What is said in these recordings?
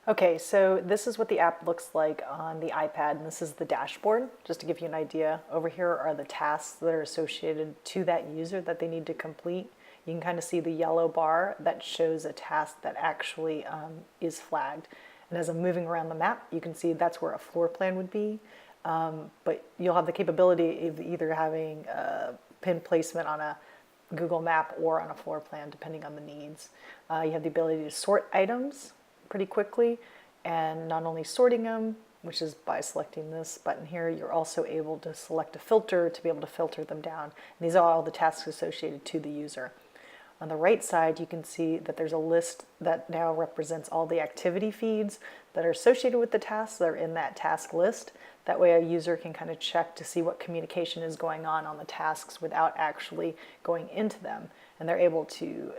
Okay, so this is what the app looks like on the iPad, and this is the dashboard. Just to give you an idea, over here are the tasks that are associated to that user that they need to complete. You can kind of see the yellow bar that shows a task that actually is flagged. And as I'm moving around the map, you can see that's where a floor plan would be. But you'll have the capability of either having pin placement on a Google map or on a floor plan, depending on the needs. You have the ability to sort items pretty quickly, and not only sorting them, which is by selecting this button here, you're also able to select a filter to be able to filter them down. And these are all the tasks associated to the user. On the right side, you can see that there's a list that now represents all the activity feeds that are associated with the tasks that are in that task list. That way a user can kind of check to see what communication is going on the tasks without actually going into them. And they're able to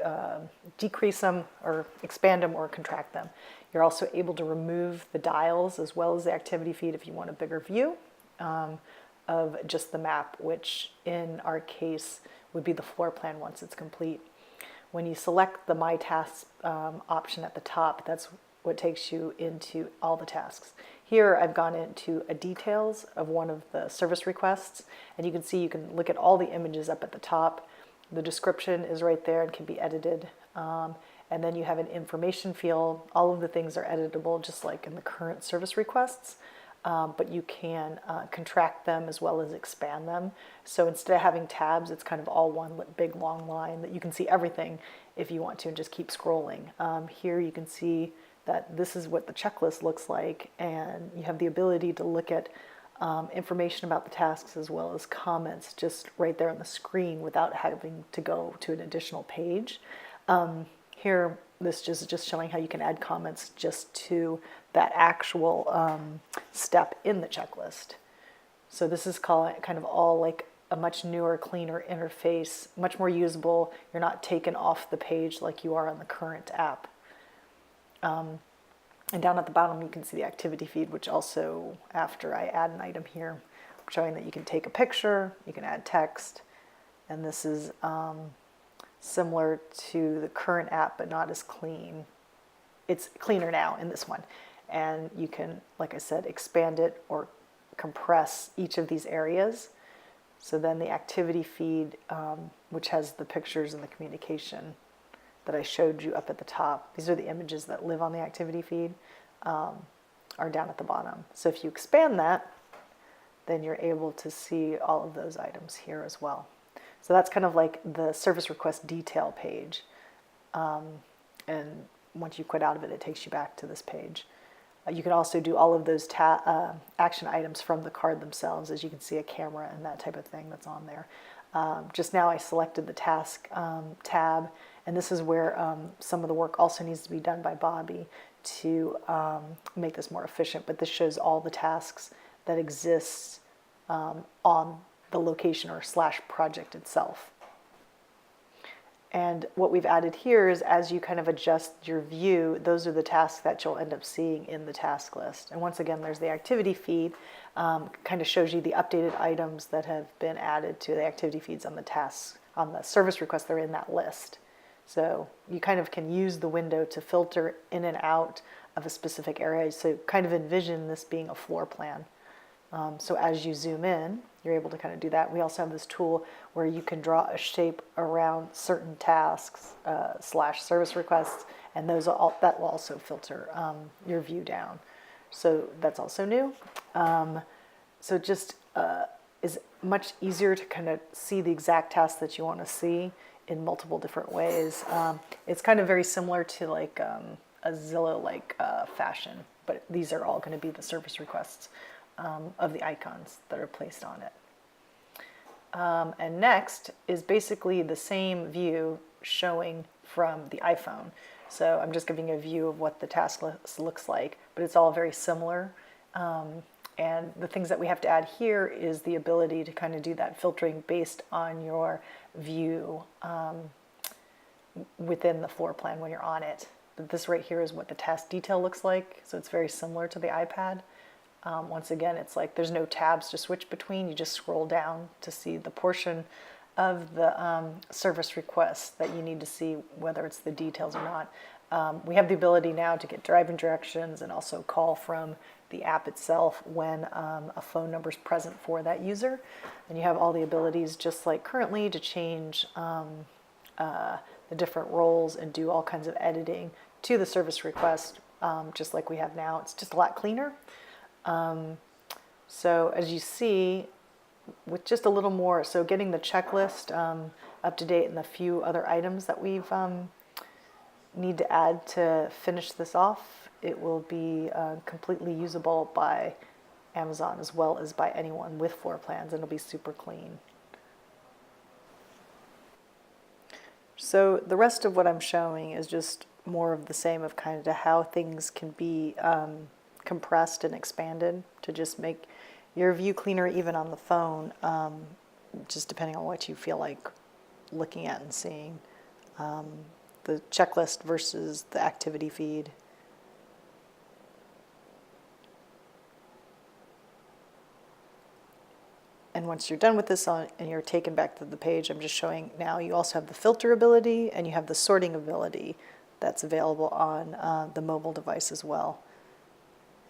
decrease them or expand them or contract them. You're also able to remove the dials as well as the activity feed if you want a bigger view of just the map, which in our case would be the floor plan once it's complete. When you select the My Tasks option at the top, that's what takes you into all the tasks. Here I've gone into a details of one of the service requests, and you can see you can look at all the images up at the top. The description is right there and can be edited. And then you have an information field. All of the things are editable just like in the current service requests. But you can contract them as well as expand them. So instead of having tabs, it's kind of all one big long line that you can see everything if you want to and just keep scrolling. Here you can see that this is what the checklist looks like, and you have the ability to look at information about the tasks as well as comments just right there on the screen without having to go to an additional page. Here, this is just showing how you can add comments just to that actual step in the checklist. So this is kind of all like a much newer, cleaner interface, much more usable. You're not taken off the page like you are on the current app. And down at the bottom, you can see the activity feed, which also, after I add an item here, I'm showing that you can take a picture, you can add text, and this is similar to the current app, but not as clean. It's cleaner now in this one. And you can, like I said, expand it or compress each of these areas. So then the activity feed, which has the pictures and the communication that I showed you up at the top, these are the images that live on the activity feed, are down at the bottom. So if you expand that, then you're able to see all of those items here as well. So that's kind of like the service request detail page. And once you quit out of it, it takes you back to this page. You can also do all of those action items from the card themselves, as you can see a camera and that type of thing that's on there. Just now I selected the task tab, and this is where some of the work also needs to be done by Bobby to make this more efficient. But this shows all the tasks that exist on the location or / project itself. And what we've added here is as you kind of adjust your view, those are the tasks that you'll end up seeing in the task list. And once again, there's the activity feed, kind of shows you the updated items that have been added to the activity feeds on the tasks, on the service requests that are in that list. So you kind of can use the window to filter in and out of a specific area. So kind of envision this being a floor plan. So as you zoom in, you're able to kind of do that. We also have this tool where you can draw a shape around certain tasks / service requests, and that will also filter your view down. So that's also new. So it just is much easier to kind of see the exact tasks that you want to see in multiple different ways. It's kind of very similar to like a Zillow-like fashion, but these are all going to be the service requests of the icons that are placed on it. And next is basically the same view showing from the iPhone. So I'm just giving a view of what the task list looks like, but it's all very similar. And the things that we have to add here is the ability to kind of do that filtering based on your view within the floor plan when you're on it. But this right here is what the task detail looks like. So it's very similar to the iPad. Once again, it's like there's no tabs to switch between. You just scroll down to see the portion of the service request that you need to see, whether it's the details or not. We have the ability now to get driving directions and also call from the app itself when a phone number is present for that user. And you have all the abilities, just like currently, to change the different roles and do all kinds of editing to the service request, just like we have now. It's just a lot cleaner. So as you see, with just a little more, so getting the checklist up to date and the few other items that we've need to add to finish this off, it will be completely usable by Amazon as well as by anyone with floor plans, and it'll be super clean. So the rest of what I'm showing is just more of the same, of kind of how things can be compressed and expanded to just make your view cleaner even on the phone, just depending on what you feel like looking at and seeing. The checklist versus the activity feed. And once you're done with this and you're taken back to the page, I'm just showing now you also have the filter ability and you have the sorting ability that's available on the mobile device as well.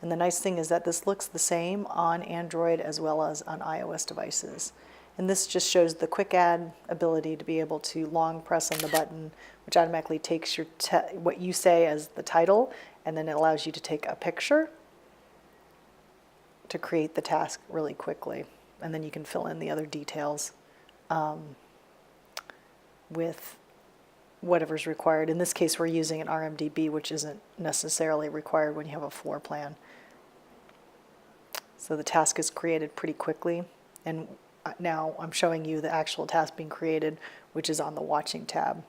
And the nice thing is that this looks the same on Android as well as on iOS devices. And this just shows the quick add ability to be able to long press on the button, which automatically takes your what you say as the title, and then it allows you to take a picture to create the task really quickly. And then you can fill in the other details with whatever's required. In this case, we're using an RMDB, which isn't necessarily required when you have a floor plan. So the task is created pretty quickly. And now I'm showing you the actual task being created, which is on the watching tab.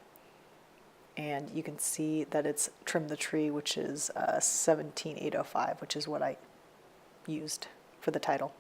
And you can see that it's trim the tree, which is 17805, which is what I used for the title.